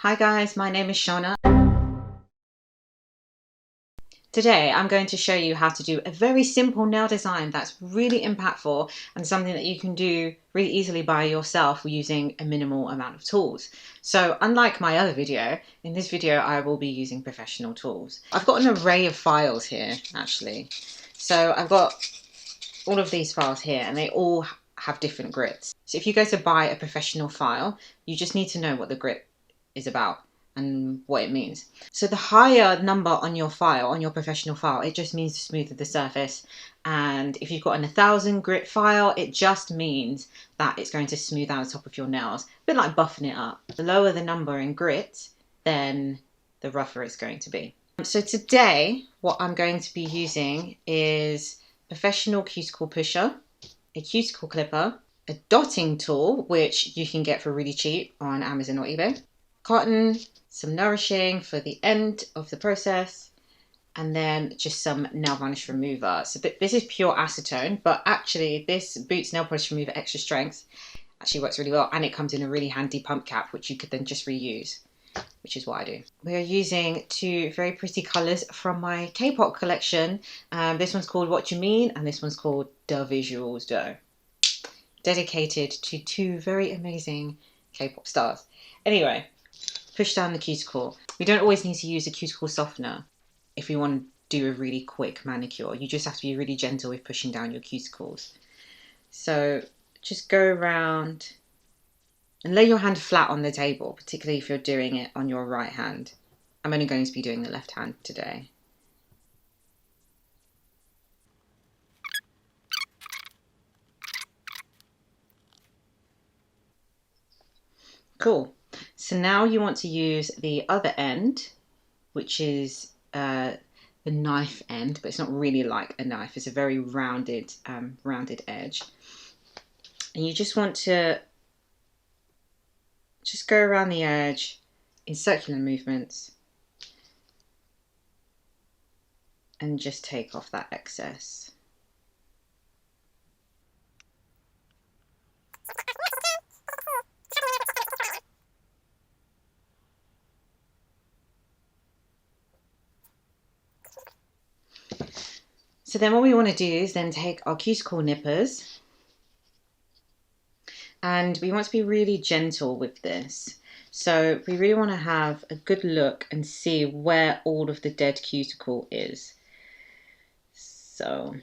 Hi guys, my name is Shona. Today I'm going to show you how to do a very simple nail design that's really impactful and something that you can do really easily by yourself using a minimal amount of tools. So unlike my other video, in this video I will be using professional tools. I've got an array of files here actually. So I've got all of these files here and they all have different grits. So if you go to buy a professional file, you just need to know what the grit is about and what it means. So the higher number on your file, on your professional file, it just means to smoother the surface. And if you've got an 1000 grit file, it just means that it's going to smooth out the top of your nails, a bit like buffing it up. The lower the number in grit, then the rougher it's going to be. So today, what I'm going to be using is professional cuticle pusher, a cuticle clipper, a dotting tool, which you can get for really cheap on Amazon or eBay, cotton, some nourishing for the end of the process, and then just some nail varnish remover. So this is pure acetone, but actually this Boots nail polish remover extra strength actually works really well, and it comes in a really handy pump cap which you could then just reuse, which is what I do. We are using two very pretty colours from my K-pop collection. This one's called Ji-meen and this one's called V-isuals Doe. Dedicated to two very amazing K-pop stars. Anyway, push down the cuticle. We don't always need to use a cuticle softener if we want to do a really quick manicure. You just have to be really gentle with pushing down your cuticles. So just go around and lay your hand flat on the table, particularly if you're doing it on your right hand. I'm only going to be doing the left hand today. Cool. So now you want to use the other end, which is the knife end, but it's not really like a knife. It's a very rounded, rounded edge. And you just want to just go around the edge in circular movements and just take off that excess. So then what we want to do is then take our cuticle nippers, and we want to be really gentle with this. So we really want to have a good look and see where all of the dead cuticle is. So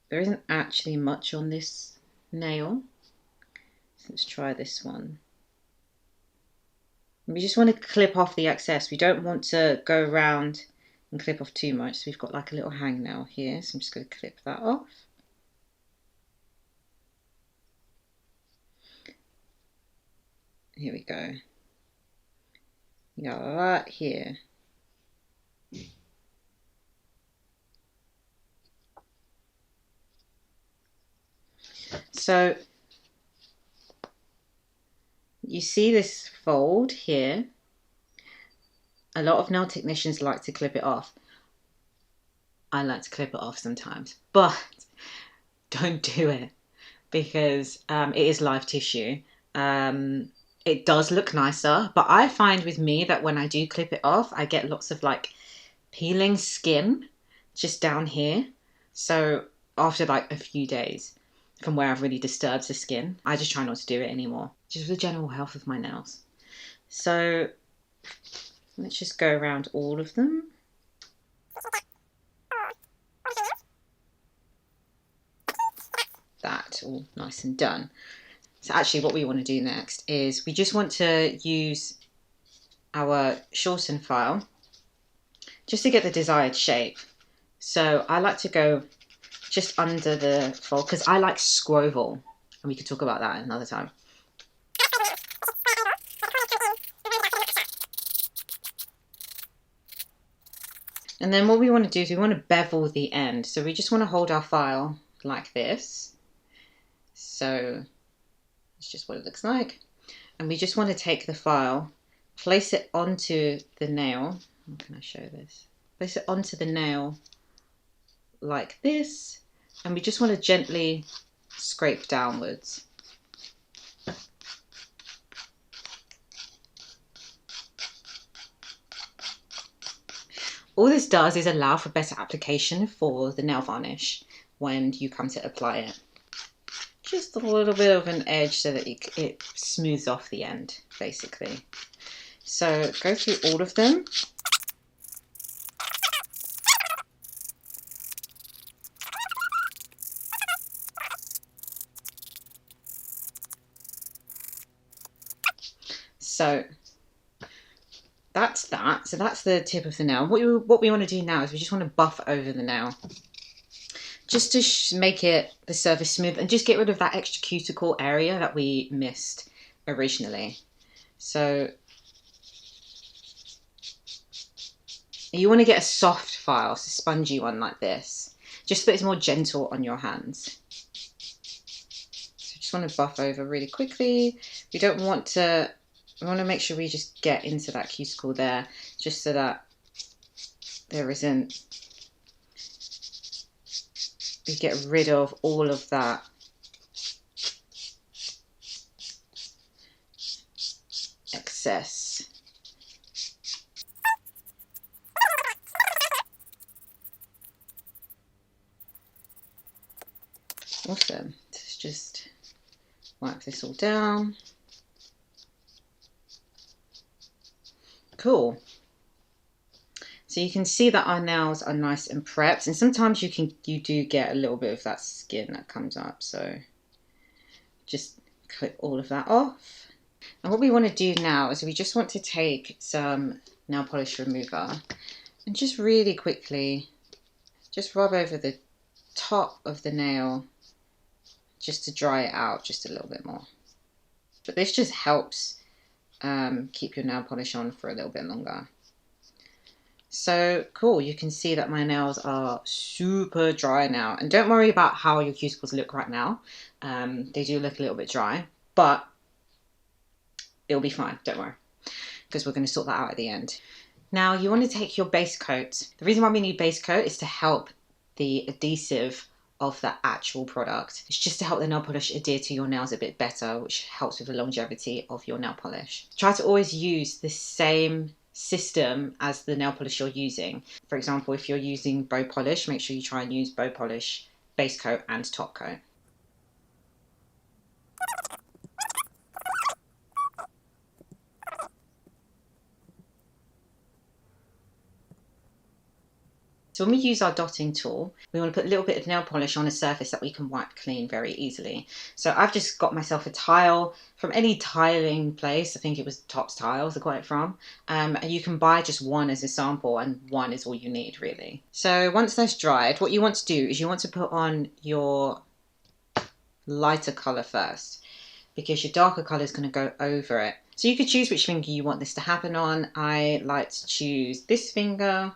there isn't actually much on this nail. So let's try this one. We just want to clip off the excess. We don't want to go around and clip off too much. So we've got like a little hangnail here. So I'm just going to clip that off. Here we go. You got that here. So you see this fold here. A lot of nail technicians like to clip it off. I like to clip it off sometimes, but don't do it because it is live tissue. It does look nicer, but I find with me that when I do clip it off, I get lots of like peeling skin just down here. So after like a few days from where I've really disturbed the skin, I just try not to do it anymore, just for the general health of my nails. So let's just go around all of them. That all nice and done. So actually what we want to do next is we just want to use our shorten file just to get the desired shape. So I like to go just under the fold because I like scroval, and we could talk about that another time. And then what we want to do is we want to bevel the end. So we just want to hold our file like this. So it's just what it looks like. And we just want to take the file, place it onto the nail. How can I show this? Place it onto the nail like this. And we just want to gently scrape downwards. All this does is allow for better application for the nail varnish when you come to apply it. Just a little bit of an edge so that it smooths off the end, basically. So go through all of them. So that's that. So that's the tip of the nail. What we want to do now is we just want to buff over the nail, just to make the surface smooth and just get rid of that extra cuticle area that we missed originally. So you want to get a soft file, so a spongy one like this, just so that it's more gentle on your hands. So just want to buff over really quickly. We don't want to. We want to make sure we just get into that cuticle there, just so that there isn't. We get rid of all of that excess. Awesome. Let's just wipe this all down. Cool. So you can see that our nails are nice and prepped, and sometimes you do get a little bit of that skin that comes up, so just clip all of that off. And what we want to do now is we just want to take some nail polish remover and just really quickly just rub over the top of the nail just to dry it out just a little bit more. But this just helps keep your nail polish on for a little bit longer. So cool, you can see that my nails are super dry now, and don't worry about how your cuticles look right now. They do look a little bit dry, but it'll be fine, don't worry, because we're going to sort that out at the end. Now you want to take your base coat. The reason why we need base coat is to help the adhesive of the actual product. It's just to help the nail polish adhere to your nails a bit better, which helps with the longevity of your nail polish. Try to always use the same system as the nail polish you're using. For example, if you're using bow polish, make sure you try and use bow polish, base coat and top coat. So when we use our dotting tool, we want to put a little bit of nail polish on a surface that we can wipe clean very easily. So I've just got myself a tile from any tiling place. I think it was Topps Tiles I got it from. And you can buy just one as a sample, and one is all you need really. So once that's dried, what you want to do is you want to put on your lighter colour first, because your darker colour is going to go over it. So you could choose which finger you want this to happen on. I like to choose this finger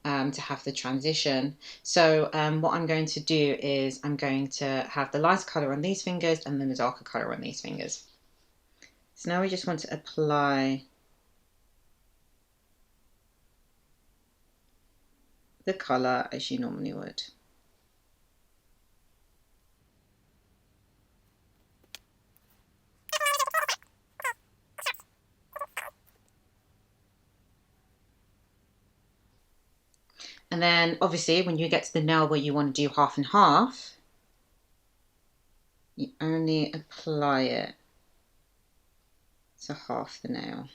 to have the transition. So what I'm going to do is I'm going to have the lighter colour on these fingers and then the darker colour on these fingers. So now we just want to apply the colour as you normally would. And then obviously when you get to the nail where you want to do half and half, you only apply it to half the nail.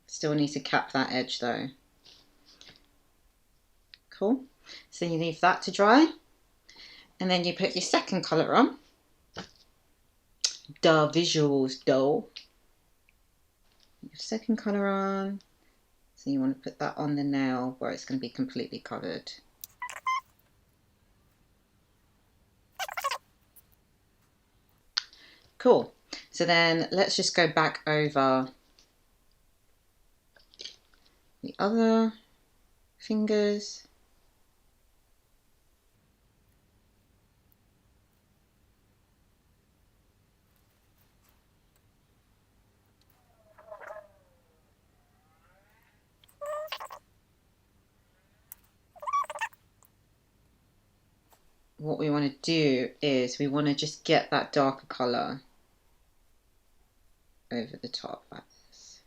Still need to cap that edge though. Cool. So you leave that to dry, and then you put your second colour on, V-isuals Doe. Your second colour on, so you want to put that on the nail where it's going to be completely covered. Cool. So then let's just go back over the other fingers. What we want to do is we want to just get that darker colour over the top like this.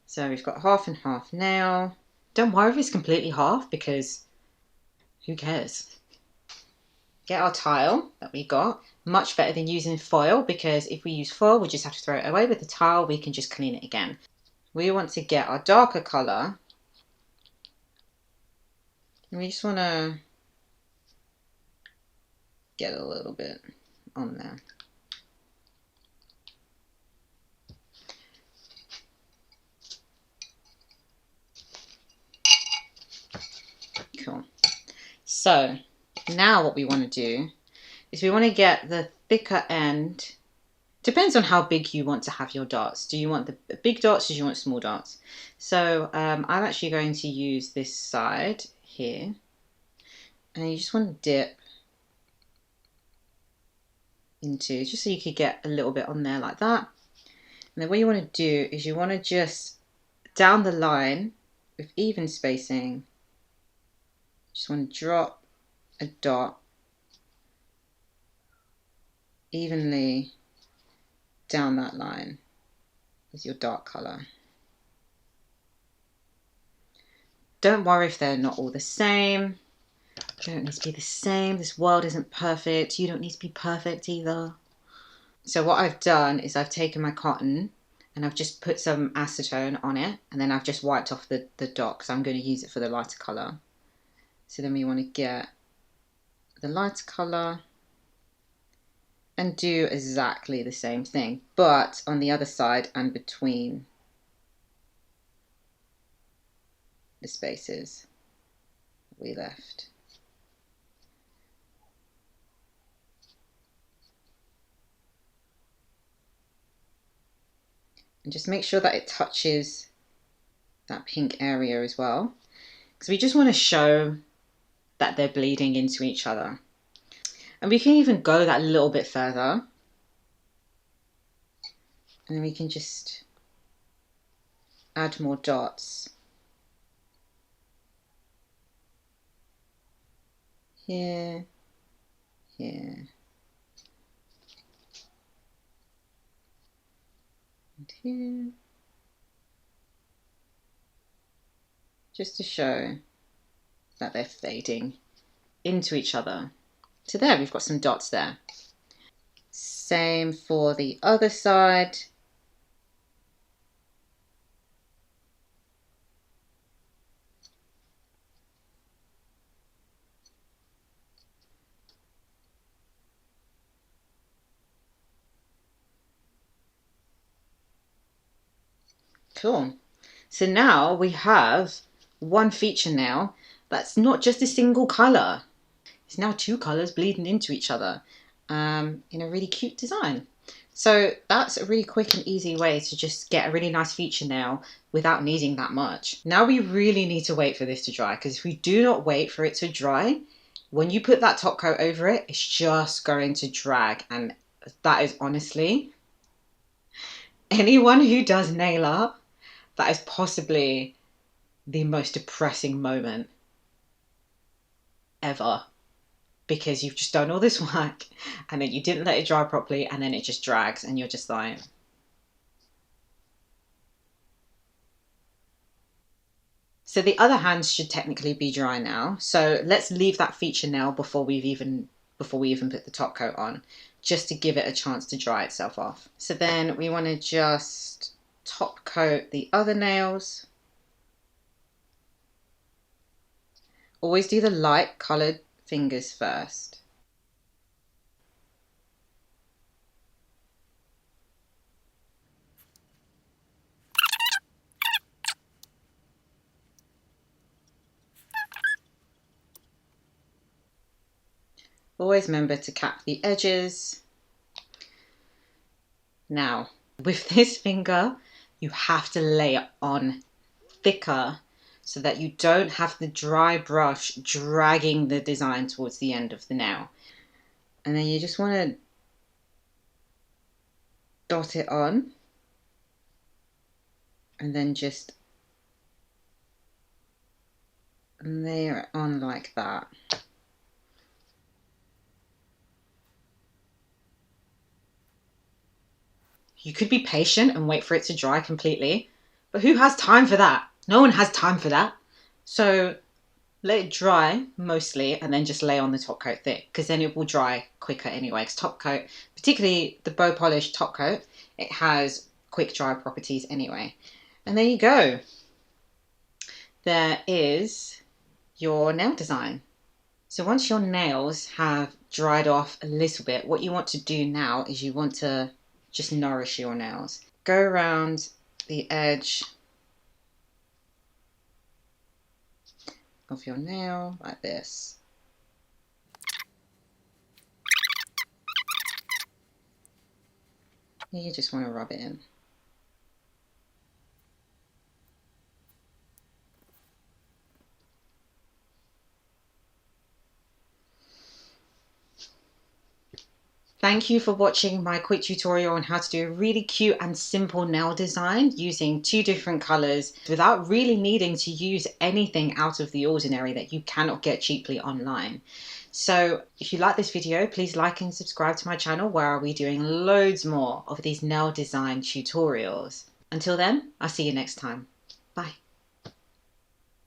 So we've got half and half now. Don't worry if it's completely half, because who cares? Get our tile that we got. Much better than using foil, because if we use foil, we just have to throw it away. With the tile, we can just clean it again. We want to get our darker colour. And we just want to get a little bit on there. Cool. So now what we want to do is we want to get the thicker end. Depends on how big you want to have your dots. Do you want the big dots or do you want small dots? So I'm actually going to use this side here. And you just want to dip into, just so you could get a little bit on there like that. And then what you want to do is you want to just down the line with even spacing, just want to drop a dot evenly down that line with your dark colour. Don't worry if they're not all the same. They don't need to be the same. This world isn't perfect. You don't need to be perfect either. So what I've done is I've taken my cotton and I've just put some acetone on it, and then I've just wiped off the dot because I'm going to use it for the lighter colour. So then we want to get the lighter colour and do exactly the same thing, but on the other side and between the spaces we left. And just make sure that it touches that pink area as well, because we just want to show that they're bleeding into each other. And we can even go that little bit further, and then we can just add more dots here, here, and here, just to show that they're fading into each other. So there, we've got some dots there. Same for the other side. Cool. So now we have one feature now that's not just a single colour. It's now two colours bleeding into each other in a really cute design. So that's a really quick and easy way to just get a really nice feature nail without needing that much. Now we really need to wait for this to dry, because if we do not wait for it to dry, when you put that top coat over it, it's just going to drag. And that is honestly, anyone who does nail art, that is possibly the most depressing moment ever. Because you've just done all this work and then you didn't let it dry properly, and then it just drags and you're just like... So the other hand should technically be dry now. So let's leave that feature nail before we even put the top coat on, just to give it a chance to dry itself off. So then we want to just top coat the other nails. Always do the light coloured fingers first. Always remember to cap the edges. Now, with this finger, you have to lay it on thicker so that you don't have the dry brush dragging the design towards the end of the nail. And then you just want to dot it on, and then just layer it on like that. You could be patient and wait for it to dry completely, but who has time for that? No one has time for that. So let it dry mostly and then just lay on the top coat thick, because then it will dry quicker anyway. Because top coat, particularly the Bow Polish top coat, it has quick dry properties anyway. And there you go. There is your nail design. So once your nails have dried off a little bit, what you want to do now is you want to just nourish your nails. Go around the edge of your nail like this. You just want to rub it in. Thank you for watching my quick tutorial on how to do a really cute and simple nail design using 2 different colors without really needing to use anything out of the ordinary that you cannot get cheaply online. So if you like this video, please like and subscribe to my channel, where I'll be doing loads more of these nail design tutorials. Until then, I'll see you next time. Bye.